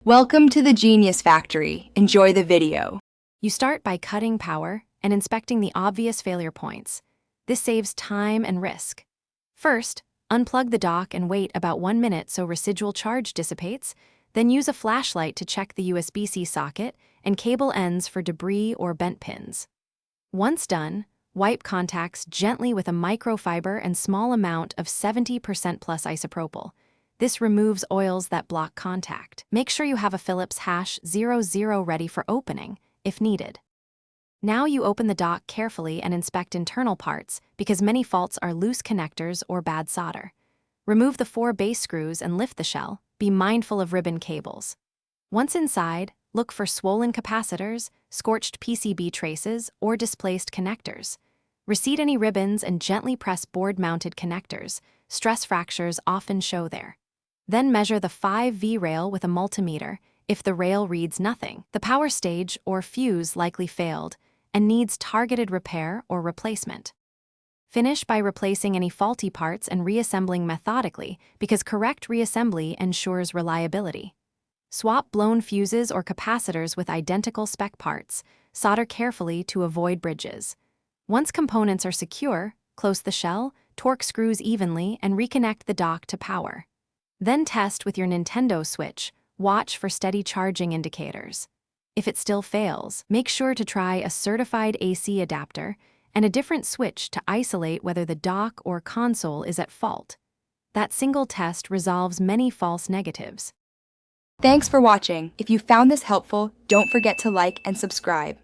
Welcome to the Genius Factory. Enjoy the video. You start by cutting power and inspecting the obvious failure points. This saves time and risk. First, unplug the dock and wait about 1 minute so residual charge dissipates, then use a flashlight to check the USB-C socket and cable ends for debris or bent pins. Once done, wipe contacts gently with a microfiber and small amount of 70% plus isopropyl. This removes oils that block contact. Make sure you have a Phillips #00 ready for opening, if needed. Now you open the dock carefully and inspect internal parts because many faults are loose connectors or bad solder. Remove the 4 base screws and lift the shell. Be mindful of ribbon cables. Once inside, look for swollen capacitors, scorched PCB traces, or displaced connectors. Reseat any ribbons and gently press board-mounted connectors. Stress fractures often show there. Then measure the 5V rail with a multimeter. If the rail reads nothing, the power stage or fuse likely failed and needs targeted repair or replacement. Finish by replacing any faulty parts and reassembling methodically because correct reassembly ensures reliability. Swap blown fuses or capacitors with identical spec parts. Solder carefully to avoid bridges. Once components are secure, close the shell, torque screws evenly, and reconnect the dock to power. Then test with your Nintendo Switch. Watch for steady charging indicators. If it still fails, make sure to try a certified AC adapter and a different switch to isolate whether the dock or console is at fault. That single test resolves many false negatives. Thanks for watching. If you found this helpful, don't forget to like and subscribe.